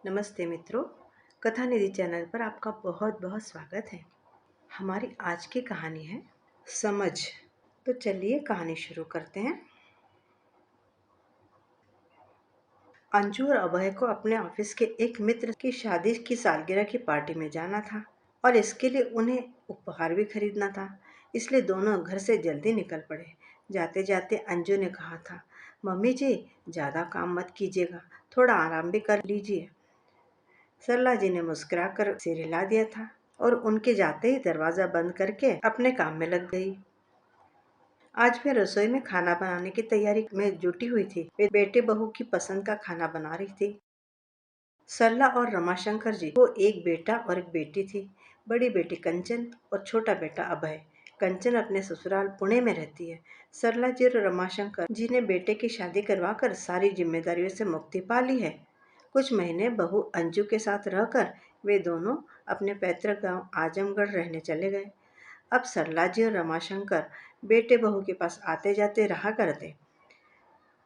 नमस्ते मित्रों, कथा निधि चैनल पर आपका बहुत बहुत स्वागत है। हमारी आज की कहानी है समझ। तो चलिए कहानी शुरू करते हैं। अंजू और अभय को अपने ऑफिस के एक मित्र की शादी की सालगिरह की पार्टी में जाना था और इसके लिए उन्हें उपहार भी खरीदना था। इसलिए दोनों घर से जल्दी निकल पड़े। जाते जाते अंजू ने कहा था, मम्मी जी, ज़्यादा काम मत कीजिएगा, थोड़ा आराम भी कर लीजिए। सरला जी ने मुस्कुराकर सिर हिला दिया था और उनके जाते ही दरवाजा बंद करके अपने काम में लग गई। आज मैं रसोई में खाना बनाने की तैयारी में जुटी हुई थी। वे बेटे बहू की पसंद का खाना बना रही थी। सरला और रमाशंकर जी को एक बेटा और एक बेटी थी। बड़ी बेटी कंचन और छोटा बेटा अभय। कंचन अपने ससुराल पुणे में रहती है। सरला जी और रमाशंकर जी ने बेटे की शादी करवाकर सारी जिम्मेदारियों से मुक्ति पा ली है। कुछ महीने बहू अंजू के साथ रहकर वे दोनों अपने पैतृक गांव आजमगढ़ रहने चले गए। अब सरला जी और रमाशंकर बेटे बहू के पास आते जाते रहा करते।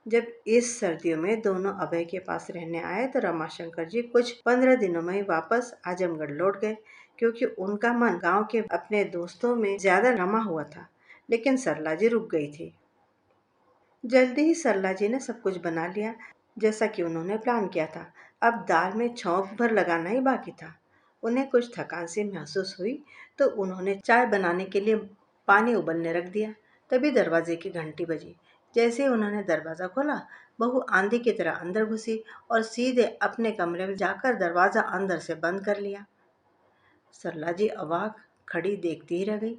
जब इस सर्दियों में दोनों अभय के पास रहने आए तो रमाशंकर जी कुछ 15 दिनों में ही वापस आजमगढ़ लौट गए, क्योंकि उनका मन गांव के अपने दोस्तों में ज्यादा रमा हुआ था। लेकिन सरला जी रुक गई थी। जल्दी ही सरला जी ने सब कुछ बना लिया, जैसा कि उन्होंने प्लान किया था। अब दाल में छौंक भर लगाना ही बाकी था। उन्हें कुछ थकान सी महसूस हुई तो उन्होंने चाय बनाने के लिए पानी उबलने रख दिया। तभी दरवाजे की घंटी बजी। जैसे ही उन्होंने दरवाज़ा खोला, बहू आंधी की तरह अंदर घुसी और सीधे अपने कमरे में जाकर दरवाज़ा अंदर से बंद कर लिया। सरला जी अवाक खड़ी देखती ही रह गई।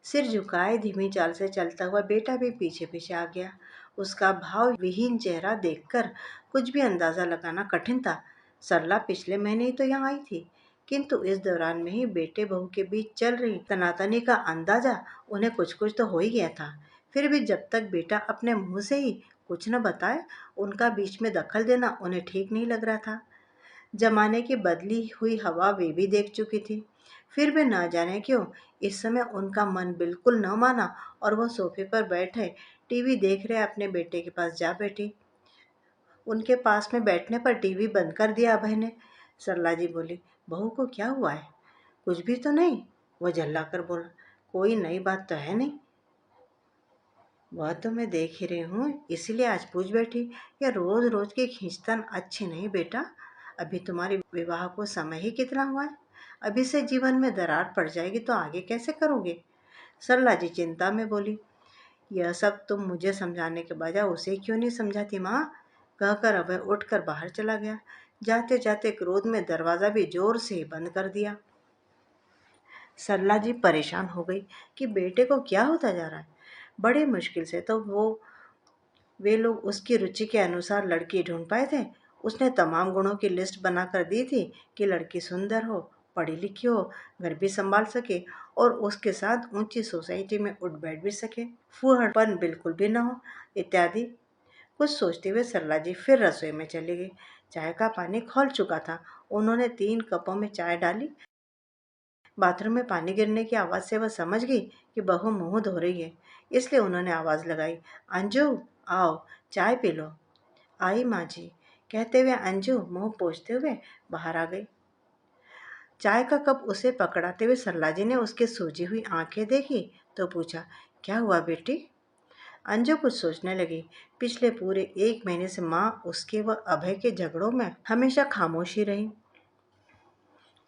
सिर झुकाए धीमी चाल से चलता हुआ बेटा भी पीछे पीछे आ गया। उसका भाव विहीन चेहरा देखकर कुछ भी अंदाजा लगाना कठिन था। सरला पिछले महीने ही तो यहाँ आई थी, किंतु इस दौरान में ही बेटे बहू के बीच चल रही तनातनी का अंदाजा उन्हें कुछ कुछ तो हो ही गया था। फिर भी जब तक बेटा अपने मुंह से ही कुछ न बताए, उनका बीच में दखल देना उन्हें ठीक नहीं लग रहा था। जमाने की बदली हुई हवा वे भी देख चुकी थी। फिर भी न जाने क्यों इस समय उनका मन बिल्कुल न माना और वो सोफे पर बैठे टीवी देख रहे अपने बेटे के पास जा बैठी। उनके पास में बैठने पर टीवी बंद कर दिया अभय ने। सरला जी बोली, बहू को क्या हुआ है? कुछ भी तो नहीं? वो झल्लाकर बोला, कोई नई बात तो है नहीं। वह तो मैं देख ही रही हूँ, इसीलिए आज पूछ बैठी। यह रोज रोज की खींचतान अच्छी नहीं बेटा। अभी तुम्हारे विवाह को समय ही कितना हुआ है। अभी से जीवन में दरार पड़ जाएगी तो आगे कैसे करोगे? सरला जी चिंता में बोली, यह सब तुम मुझे समझाने के बजाय उसे क्यों नहीं समझाती माँ? कहकर अभय उठकर बाहर चला गया। जाते जाते क्रोध में दरवाजा भी जोर से ही बंद कर दिया। सरला जी परेशान हो गई कि बेटे को क्या होता जा रहा है। बड़े मुश्किल से तो वे लोग उसकी रुचि के अनुसार लड़की ढूंढ पाए थे। उसने तमाम गुणों की लिस्ट बनाकर दी थी कि लड़की सुंदर हो, पढ़ी लिखी हो, घर भी संभाल सके और उसके साथ ऊंची सोसाइटी में उठ बैठ भी सके, फूहड़पन बिल्कुल भी न हो, इत्यादि। कुछ सोचते हुए सरला जी फिर रसोई में चली गई। चाय का पानी खौल चुका था। उन्होंने 3 कपों में चाय डाली। बाथरूम में पानी गिरने की आवाज़ से वह समझ गई कि बहू मुंह धो रही है। इसलिए उन्होंने आवाज़ लगाई, अंजू, आओ, चाय पी लो। आई माँ जी, कहते हुए अंजू मुंह पोंछते हुए बाहर आ गई। चाय का कप उसे पकड़ाते हुए सरला जी ने उसकी सूजी हुई आंखें देखी तो पूछा, क्या हुआ बेटी? अंजू कुछ सोचने लगी। पिछले पूरे 1 महीने से माँ उसके व अभय के झगड़ों में हमेशा खामोश ही रही।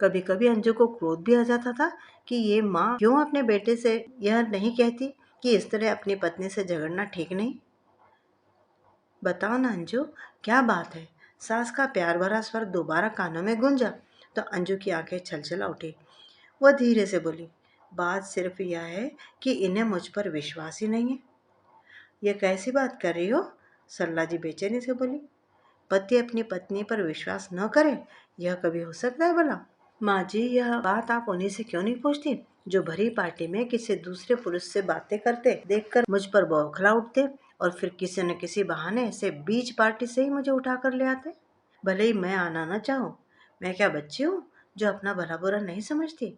कभी कभी अंजू को क्रोध भी आ जाता था कि ये माँ क्यों अपने बेटे से यह नहीं कहती कि इस तरह अपनी पत्नी से झगड़ना ठीक नहीं। बताओ ना अंजू, क्या बात है? सास का प्यार भरा स्वर दोबारा कानों में गूंजा तो अंजू की आंखें छलछला उठी। वह धीरे से बोली, बात सिर्फ यह है कि इन्हें मुझ पर विश्वास ही नहीं है। यह कैसी बात कर रही हो? सरला जी बेचैनी से बोली। पति अपनी पत्नी पर विश्वास न करे, यह कभी हो सकता है भला? माँ जी, यह बात आप उन्हीं से क्यों नहीं पूछती जो भरी पार्टी में किसी दूसरे पुरुष से बातें करते देखकर मुझ पर बौखला उठते और फिर किसी न किसी बहाने से बीच पार्टी से ही मुझे उठा कर ले आते। भले ही मैं आना न चाहूँ, मैं क्या बच्ची हूँ जो अपना भला बुरा नहीं समझती?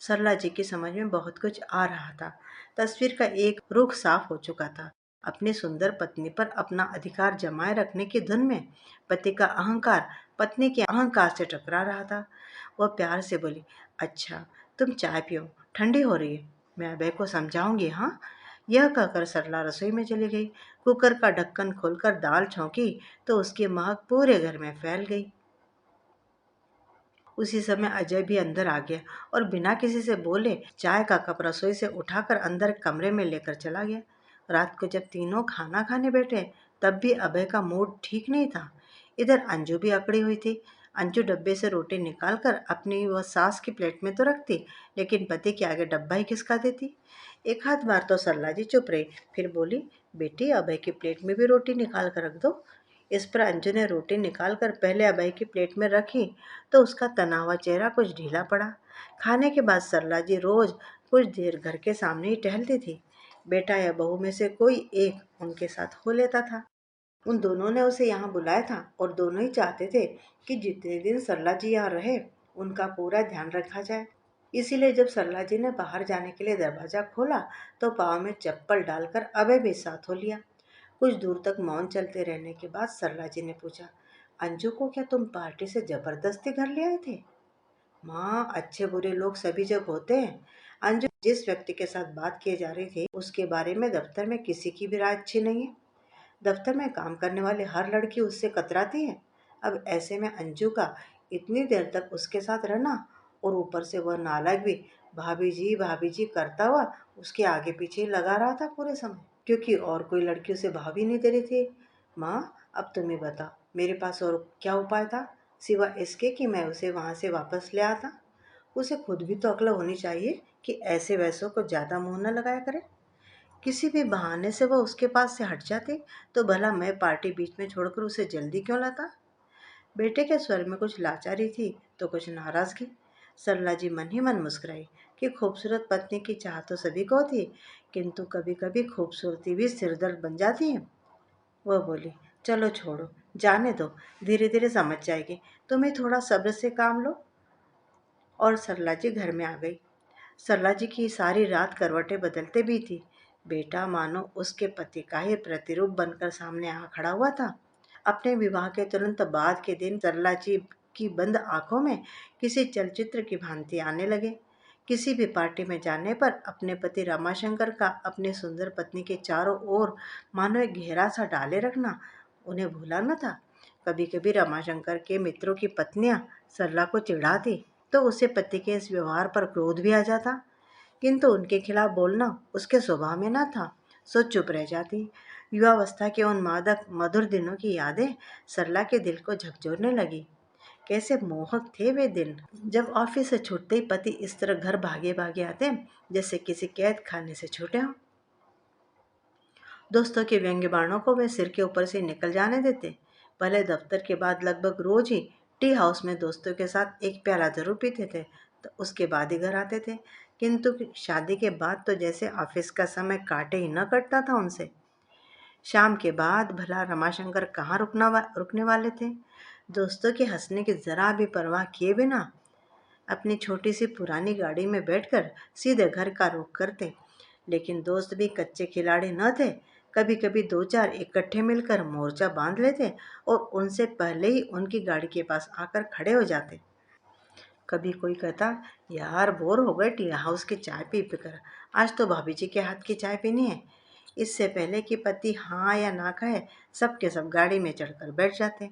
सरला जी की समझ में बहुत कुछ आ रहा था। तस्वीर का एक रुख साफ हो चुका था। अपनी सुंदर पत्नी पर अपना अधिकार जमाए रखने की धुन में पति का अहंकार पत्नी के अहंकार से टकरा रहा था। वह प्यार से बोली, अच्छा तुम चाय पियो, ठंडी हो रही है, मैं अभय को समझाऊंगी। हाँ, यह कहकर सरला रसोई में चली गई। कुकर का ढक्कन खोलकर दाल छौंकी तो उसकी महक पूरे घर में फैल गई। उसी समय अजय भी अंदर आ गया और बिना किसी से बोले चाय का कप रसोई से उठाकर अंदर कमरे में लेकर चला गया। रात को जब तीनों खाना खाने बैठे तब भी अभय का मूड ठीक नहीं था। इधर अंजू भी अकड़ी हुई थी। अंजू डब्बे से रोटी निकालकर अपनी व सास की प्लेट में तो रखती, लेकिन पति के आगे डब्बा ही खिसका देती। एक आध बार तो सरला जी चुप रही, फिर बोली, बेटी अभय की प्लेट में भी रोटी निकाल कर रख दो। इस पर अंजू ने रोटी निकालकर पहले अभय की प्लेट में रखी तो उसका तना हुआ चेहरा कुछ ढीला पड़ा। खाने के बाद सरला जी रोज कुछ देर घर के सामने ही टहलती थी। बेटा या बहू में से कोई एक उनके साथ हो लेता था। उन दोनों ने उसे यहाँ बुलाया था और दोनों ही चाहते थे कि जितने दिन सरला जी यहाँ रहे उनका पूरा ध्यान रखा जाए। इसीलिए जब सरला जी ने बाहर जाने के लिए दरवाजा खोला तो पाँव में चप्पल डालकर अभय भी साथ हो लिया। कुछ दूर तक मौन चलते रहने के बाद सरला जी ने पूछा, अंजू को क्या तुम पार्टी से जबरदस्ती घर ले आए थे? माँ, अच्छे बुरे लोग सभी जगह होते हैं। अंजू जिस व्यक्ति के साथ बात की जा रही थी उसके बारे में दफ्तर में किसी की भी राय अच्छी नहीं है। दफ्तर में काम करने वाले हर लड़की उससे कतराती है। अब ऐसे में अंजू का इतनी देर तक उसके साथ रहना और ऊपर से वह नालायक भी भाभी जी करता हुआ उसके आगे पीछे ही लगा रहा था पूरे समय, क्योंकि और कोई लड़की उसे भाभी नहीं दे रही थी। माँ, अब तुम ही बताओ, मेरे पास और क्या उपाय था सिवा इसके कि मैं उसे वहां से वापस ले आता? उसे खुद भी तो अक्ल होनी चाहिए कि ऐसे वैसों को ज्यादा मुंह न लगाया करे। किसी भी बहाने से वह उसके पास से हट जाती तो भला मैं पार्टी बीच में छोड़कर उसे जल्दी क्यों लाता? बेटे के स्वर में कुछ लाचारी थी तो कुछ नाराजगी। सरला जी मन ही मन मुस्कुराई कि खूबसूरत पत्नी की चाह तो सभी को थी, किंतु कभी कभी खूबसूरती भी सिरदर्द बन जाती है। वह बोली, चलो छोड़ो, जाने दो, धीरे धीरे समझ जाएगी, तुम्हें थोड़ा सब्र से काम लो। और सरला जी घर में आ गई। सरला जी की सारी रात करवटें बदलते भी थी। बेटा मानो उसके पति का ही प्रतिरूप बनकर सामने आ खड़ा हुआ था। अपने विवाह के तुरंत बाद के दिन सरला जी की बंद आंखों में किसी चलचित्र की भांति आने लगे। किसी भी पार्टी में जाने पर अपने पति रमाशंकर का अपनी सुंदर पत्नी के चारों ओर मानो एक घेरा सा डाले रखना उन्हें भूला न था। कभी कभी रमाशंकर के मित्रों की पत्नियां सरला को चिढ़ाती तो उसे पति के इस व्यवहार पर क्रोध भी आ जाता, किंतु उनके खिलाफ बोलना उसके स्वभाव में न था, सो चुप रह जाती। युवावस्था के उन मादक मधुर दिनों की यादें सरला के दिल को झकझोरने लगी। कैसे मोहक थे वे दिन, जब ऑफिस से छूटते ही पति इस तरह घर भागे भागे आते जैसे किसी कैद खाने से छूटे हों। दोस्तों के व्यंग्य बाणों को वे सिर के ऊपर से निकल जाने देते। पहले दफ्तर के बाद लगभग रोज ही टी हाउस में दोस्तों के साथ एक प्याला जरूर पीते थे, तो उसके बाद ही घर आते थे। किंतु शादी के बाद तो जैसे ऑफिस का समय काटे ही न कटता था उनसे। शाम के बाद भला रमाशंकर कहाँ रुकने वाले थे। दोस्तों के हंसने की जरा भी परवाह किए बिना अपनी छोटी सी पुरानी गाड़ी में बैठकर सीधे घर का रुख करते। लेकिन दोस्त भी कच्चे खिलाड़ी न थे। कभी कभी दो चार इकट्ठे मिलकर मोर्चा बांध लेते और उनसे पहले ही उनकी गाड़ी के पास आकर खड़े हो जाते। कभी कोई कहता, यार बोर हो गए टी हाउस की चाय पी पी कर, आज तो भाभी जी के हाथ की चाय पीनी है। इससे पहले कि पति हाँ या ना कहे सब के सब गाड़ी में चढ़कर बैठ जाते।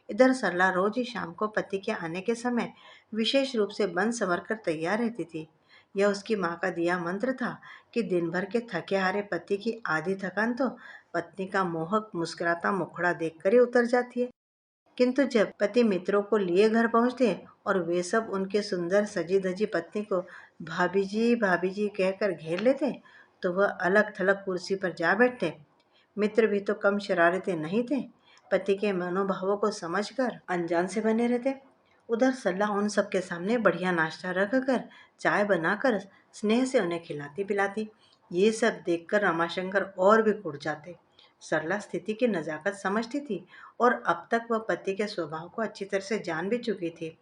इधर सरला रोज ही शाम को पति के आने के समय विशेष रूप से बन संवर कर तैयार रहती थी। यह उसकी माँ का दिया मंत्र था कि दिन भर के थके हारे पति की आधी थकान तो पत्नी का मोहक मुस्कुराता मुखड़ा देखकर ही उतर जाती है। किंतु जब पति मित्रों को लिए घर पहुंचते और वे सब उनके सुंदर सजी धजी पत्नी को भाभी जी कहकर घेर लेते तो वह अलग थलग कुर्सी पर जा बैठते। मित्र भी तो कम शरारते नहीं थे। पति के मनोभावों को समझकर अनजान से बने रहते। उधर सल्ला उन सबके सामने बढ़िया नाश्ता रख कर चाय बनाकर स्नेह से उन्हें खिलाती पिलाती। ये सब देखकर रमाशंकर और भी कुड़ जाते। सरला स्थिति की नजाकत समझती थी और अब तक वह पति के स्वभाव को अच्छी तरह से जान भी चुकी थी,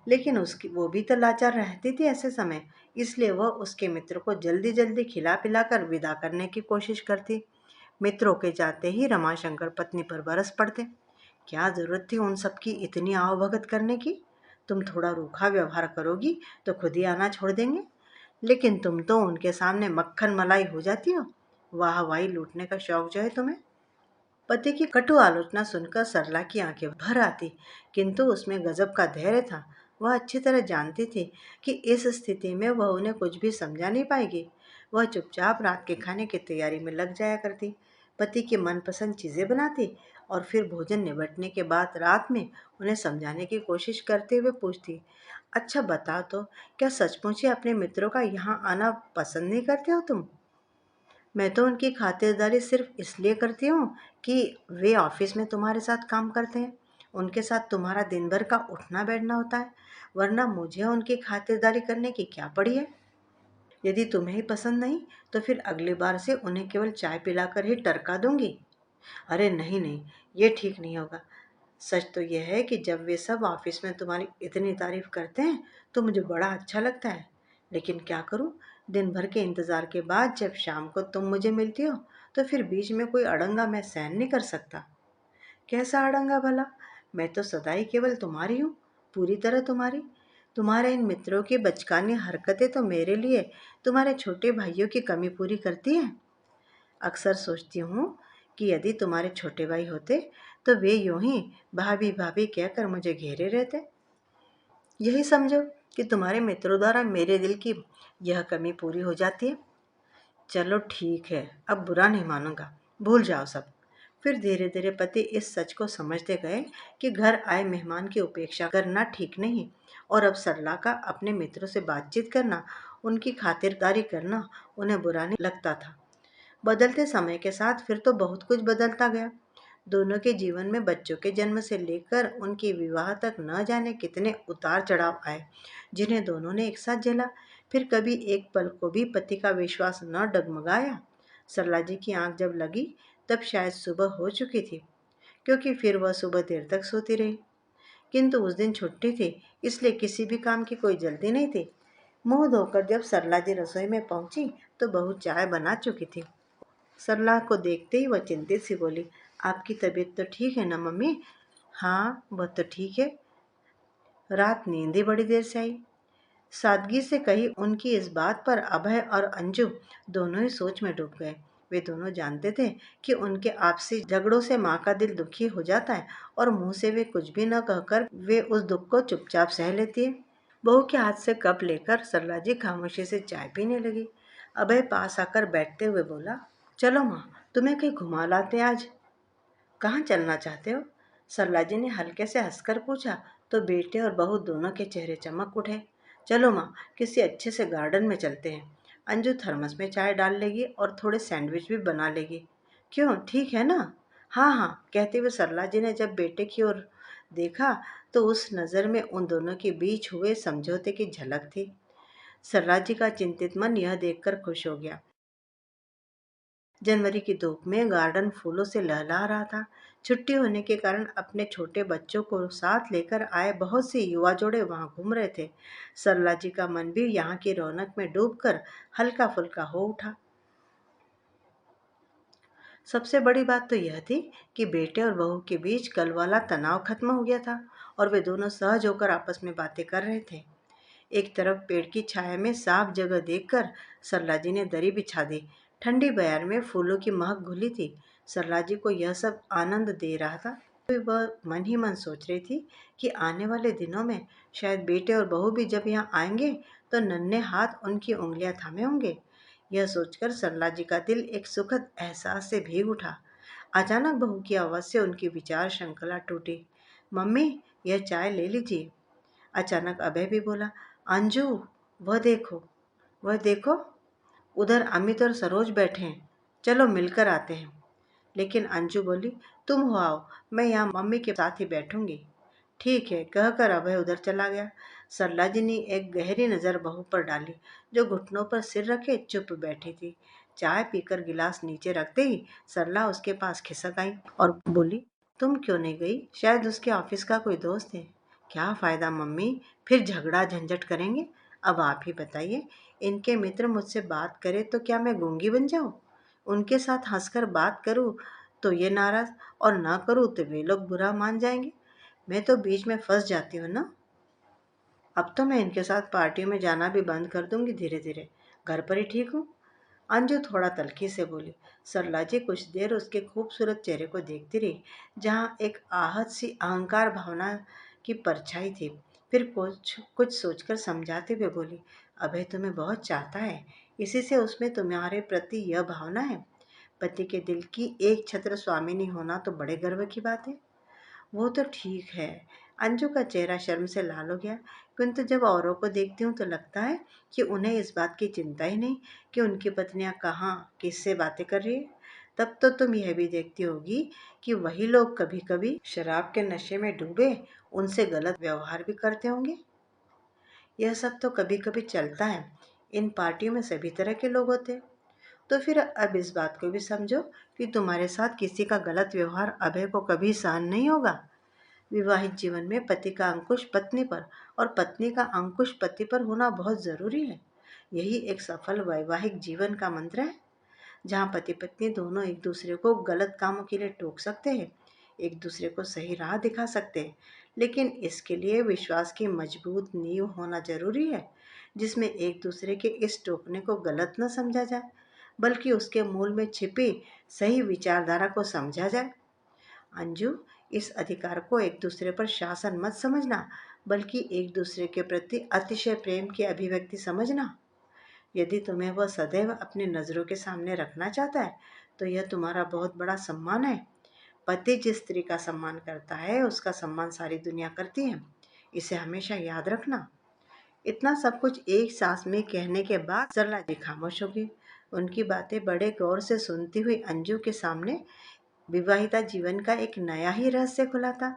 लेकिन उसकी वो भी तो लाचार रहती थी ऐसे समय। इसलिए वह उसके मित्र को जल्दी जल्दी खिला पिलाकर विदा करने की कोशिश करती। मित्रों के जाते ही रमाशंकर पत्नी पर बरस पड़ते। क्या ज़रूरत थी उन सब की इतनी आवभगत करने की? तुम थोड़ा रूखा व्यवहार करोगी तो खुद ही आना छोड़ देंगे। लेकिन तुम तो उनके सामने मक्खन मलाई हो जाती हो। वाहवाही लूटने का शौक जो है तुम्हें। पति की कटु आलोचना सुनकर सरला की आंखें भर आती, किंतु उसमें गजब का धैर्य था। वह अच्छी तरह जानती थी कि इस स्थिति में वह उन्हें कुछ भी समझा नहीं पाएगी। वह चुपचाप रात के खाने की तैयारी में लग जाया करती, पति की मनपसंद चीजें बनाती और फिर भोजन निबटने के बाद रात में उन्हें समझाने की कोशिश करते हुए पूछती, अच्छा बताओ तो, क्या सचमुच ही अपने मित्रों का यहाँ आना पसंद नहीं करते हो तुम? मैं तो उनकी खातिरदारी सिर्फ इसलिए करती हूँ कि वे ऑफिस में तुम्हारे साथ काम करते हैं। उनके साथ तुम्हारा दिन भर का उठना बैठना होता है, वरना मुझे उनकी खातिरदारी करने की क्या पड़ी है? यदि तुम्हें ही पसंद नहीं तो फिर अगली बार से उन्हें केवल चाय पिलाकर ही टरका दूंगी। अरे नहीं नहीं, ये ठीक नहीं होगा। सच तो यह है कि जब वे सब ऑफिस में तुम्हारी इतनी तारीफ करते हैं तो मुझे बड़ा अच्छा लगता है। लेकिन क्या करूं, दिन भर के इंतजार के बाद जब शाम को तुम मुझे मिलती हो तो फिर बीच में कोई अड़ंगा मैं सहन नहीं कर सकता। कैसा अड़ंगा भला? मैं तो सदा ही केवल तुम्हारी हूँ, पूरी तरह तुम्हारी। तुम्हारे इन मित्रों की बचकानी हरकतें तो मेरे लिए तुम्हारे छोटे भाइयों की कमी पूरी करती हैं। अक्सर सोचती हूँ कि यदि तुम्हारे छोटे भाई होते तो वे यूं ही भाभी भाभी कहकर मुझे घेरे रहते। यही समझो कि तुम्हारे मित्रों द्वारा मेरे दिल की यह कमी पूरी हो जाती है। चलो ठीक है, अब बुरा नहीं मानूंगा, भूल जाओ सब। फिर धीरे धीरे पति इस सच को समझते गए कि घर आए मेहमान की उपेक्षा करना ठीक नहीं, और अब सरला का अपने मित्रों से बातचीत करना, उनकी खातिरदारी करना उन्हें बुरा नहीं लगता था। बदलते समय के साथ फिर तो बहुत कुछ बदलता गया। दोनों के जीवन में बच्चों के जन्म से लेकर उनके विवाह तक न जाने कितने उतार चढ़ाव आए, जिन्हें दोनों ने एक साथ झेला। फिर कभी एक पल को भी पति का विश्वास न डगमगाया। सरला जी की आंख जब लगी तब शायद सुबह हो चुकी थी, क्योंकि फिर वह सुबह देर तक सोती रही। किंतु उस दिन छुट्टी थी, इसलिए किसी भी काम की कोई जल्दी नहीं थी। मुंह धोकर जब सरला जी रसोई में पहुंची तो बहू चाय बना चुकी थी। सरला को देखते ही वह चिंतित सी बोली, आपकी तबीयत तो ठीक है ना मम्मी? हाँ, वह तो ठीक है। रात नींद ही बड़ी देर से आई। सादगी से कही उनकी इस बात पर अभय और अंजू दोनों ही सोच में डूब गए। वे दोनों जानते थे कि उनके आपसी झगड़ों से माँ का दिल दुखी हो जाता है, और मुंह से वे कुछ भी न कहकर वे उस दुख को चुपचाप सह लेती है। बहू के हाथ से कप लेकर सरला जी खामोशी से चाय पीने लगी। अभय पास आकर बैठते हुए बोला, चलो माँ, तुम्हें कहीं घुमा लाते हैं आज। कहाँ चलना चाहते हो? सरला जी ने हल्के से हंसकर पूछा तो बेटे और बहू दोनों के चेहरे चमक उठे। चलो माँ, किसी अच्छे से गार्डन में चलते हैं। अंजू थर्मस में चाय डाल लेगी और थोड़े सैंडविच भी बना लेगी। क्यों, ठीक है ना? हाँ हाँ, कहते हुए सरला जी ने जब बेटे की ओर देखा तो उस नज़र में उन दोनों के बीच हुए समझौते की झलक थी। सरला जी का चिंतित मन यह देखकर खुश हो गया। जनवरी की धूप में गार्डन फूलों से लहला रहा था। छुट्टी होने के कारण अपने छोटे बच्चों को साथ लेकर आए बहुत से युवा जोड़े वहां घूम रहे थे। सरला जी का मन भी यहाँ की रौनक में डूबकर हल्का फुल्का हो उठा। सबसे बड़ी बात तो यह थी कि बेटे और बहू के बीच कल वाला तनाव खत्म हो गया था, और वे दोनों सहज होकर आपस में बातें कर रहे थे। एक तरफ पेड़ की छाया में साफ जगह देखकर सरला जी ने दरी बिछा दी। ठंडी बयार में फूलों की महक घुली थी। सरला जी को यह सब आनंद दे रहा था। तो वह मन ही मन सोच रही थी कि आने वाले दिनों में शायद बेटे और बहू भी जब यहाँ आएंगे तो नन्हे हाथ उनकी उंगलियां थामे होंगे। यह सोचकर सरला जी का दिल एक सुखद एहसास से भीग उठा। अचानक बहू की आवाज से उनकी विचार श्रृंखला टूटी। मम्मी, यह चाय ले लीजिए। अचानक अभय भी बोला, अंजू, वह देखो, वह देखो, उधर अमित और सरोज बैठे हैं, चलो मिलकर आते हैं। लेकिन अंजू बोली, तुम हो आओ, मैं यहाँ मम्मी के साथ ही बैठूंगी। ठीक है, कहकर अभय उधर चला गया। सरला जी ने एक गहरी नजर बहू पर डाली, जो घुटनों पर सिर रखे चुप बैठी थी। चाय पीकर गिलास नीचे रखते ही सरला उसके पास खिसक आई और बोली, तुम क्यों नहीं गई? शायद उसके ऑफिस का कोई दोस्त है। क्या फायदा मम्मी, फिर झगड़ा झंझट करेंगे। अब आप ही बताइए, इनके मित्र मुझसे बात करे तो क्या मैं गूंगी बन जाऊं? उनके साथ हंसकर बात करूं तो ये नाराज़, और ना करूँ तो वे लोग बुरा मान जाएंगे। मैं तो बीच में फंस जाती हूँ ना। अब तो मैं इनके साथ पार्टियों में जाना भी बंद कर दूंगी धीरे धीरे। घर पर ही ठीक हूँ। अंजू थोड़ा तल्खी से बोली। सरला जी कुछ देर उसके खूबसूरत चेहरे को देखती रही, जहाँ एक आहत सी अहंकार भावना की परछाई थी। फिर कुछ कुछ सोचकर समझाते हुए बोली, अभय तुम्हें बहुत चाहता है, इसी से उसमें तुम्हारे प्रति यह भावना है। पति के दिल की एक छत्र स्वामिनी होना तो बड़े गर्व की बात है। वो तो ठीक है। अंजू का चेहरा शर्म से लाल हो गया, किंतु जब औरों को देखती हूँ तो लगता है कि उन्हें इस बात की चिंता ही नहीं कि उनकी पत्नियां कहाँ किससे बातें कर रही है। तब तो तुम यह भी देखती होगी कि वही लोग कभी कभी शराब के नशे में डूबे उनसे गलत व्यवहार भी करते होंगे। यह सब तो कभी कभी चलता है। इन पार्टियों में सभी तरह के लोग होते हैं। तो फिर अब इस बात को भी समझो कि तुम्हारे साथ किसी का गलत व्यवहार अभय को कभी सहन नहीं होगा। विवाहित जीवन में पति का अंकुश पत्नी पर और पत्नी का अंकुश पति पर होना बहुत जरूरी है। यही एक सफल वैवाहिक जीवन का मंत्र है, जहाँ पति पत्नी दोनों एक दूसरे को गलत कामों के लिए टोक सकते हैं, एक दूसरे को सही राह दिखा सकते हैं। लेकिन इसके लिए विश्वास की मजबूत नींव होना जरूरी है, जिसमें एक दूसरे के इस टोकने को गलत न समझा जाए, बल्कि उसके मूल में छिपी सही विचारधारा को समझा जाए। अंजू, इस अधिकार को एक दूसरे पर शासन मत समझना, बल्कि एक दूसरे के प्रति अतिशय प्रेम की अभिव्यक्ति समझना। यदि तुम्हें वह सदैव अपनी नज़रों के सामने रखना चाहता है, तो यह तुम्हारा बहुत बड़ा सम्मान है। पति जिस स्त्री का सम्मान करता है, उसका सम्मान सारी दुनिया करती है। इसे हमेशा याद रखना। इतना सब कुछ एक सांस में कहने के बाद सरला जी खामोश हो गई। उनकी बातें बड़े गौर से सुनती हुई अंजू के सामने विवाहिता जीवन का एक नया ही रहस्य खुला था,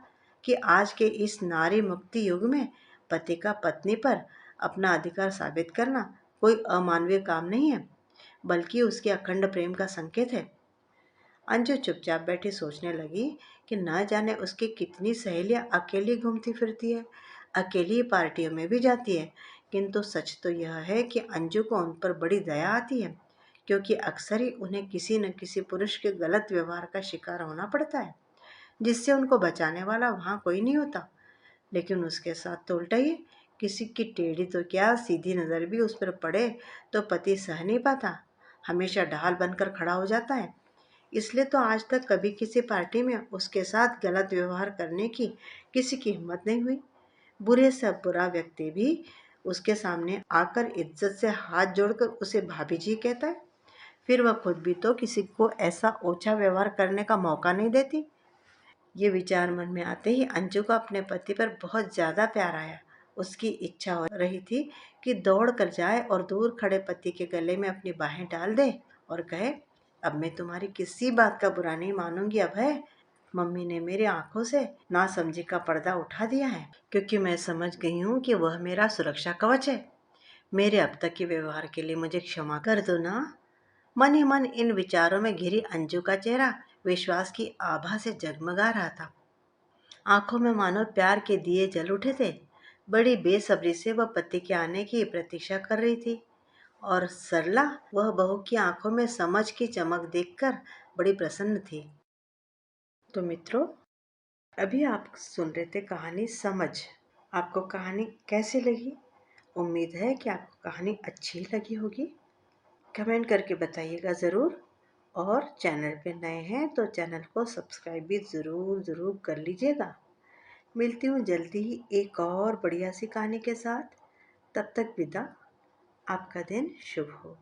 कि आज के इस नारी मुक्ति युग में पति का पत्नी पर अपना अधिकार साबित करना कोई अमानवीय काम नहीं है, बल्कि उसके अखंड प्रेम का संकेत है। अंजू चुपचाप बैठी सोचने लगी कि न जाने उसकी कितनी सहेलियां अकेली घूमती फिरती है, अकेली पार्टियों में भी जाती है। किंतु सच तो यह है कि अंजू को उन पर बड़ी दया आती है, क्योंकि अक्सर ही उन्हें किसी न किसी पुरुष के गलत व्यवहार का शिकार होना पड़ता है, जिससे उनको बचाने वाला वहाँ कोई नहीं होता। लेकिन उसके साथ तो उल्टा ही है। किसी की टेढ़ी तो क्या सीधी नज़र भी उस पर पड़े तो पति सह नहीं पाता, हमेशा ढाल बनकर खड़ा हो जाता है। इसलिए तो आज तक कभी किसी पार्टी में उसके साथ गलत व्यवहार करने की किसी की हिम्मत नहीं हुई। बुरे से बुरा व्यक्ति भी उसके सामने आकर इज्जत से हाथ जोड़कर उसे भाभी जी कहता है। फिर वह खुद भी तो किसी को ऐसा ओछा व्यवहार करने का मौका नहीं देती। ये विचार मन में आते ही अंजू को अपने पति पर बहुत ज्यादा प्यार आया। उसकी इच्छा हो रही थी कि दौड़ कर जाए और दूर खड़े पति के गले में अपनी बाहें डाल दे और कहे, अब मैं तुम्हारी किसी बात का बुरा नहीं मानूंगी अभय। मम्मी ने मेरी आंखों से नासमझी का पर्दा उठा दिया है, क्योंकि मैं समझ गई हूँ कि वह मेरा सुरक्षा कवच है। मेरे अब तक के व्यवहार के लिए मुझे क्षमा कर दो ना। मन ही मन इन विचारों में घिरी अंजू का चेहरा विश्वास की आभा से जगमगा रहा था। आंखों में मानो प्यार के दिए जल उठे थे। बड़ी बेसब्री से वह पति के आने की प्रतीक्षा कर रही थी। और सरला, वह बहू की आंखों में समझ की चमक देखकर बड़ी प्रसन्न थी। तो मित्रों, अभी आप सुन रहे थे कहानी समझ। आपको कहानी कैसी लगी? उम्मीद है कि आपको कहानी अच्छी लगी होगी। कमेंट करके बताइएगा ज़रूर। और चैनल पे नए हैं तो चैनल को सब्सक्राइब भी ज़रूर ज़रूर कर लीजिएगा। मिलती हूँ जल्दी ही एक और बढ़िया सी कहानी के साथ। तब तक विदा। आपका दिन शुभ हो।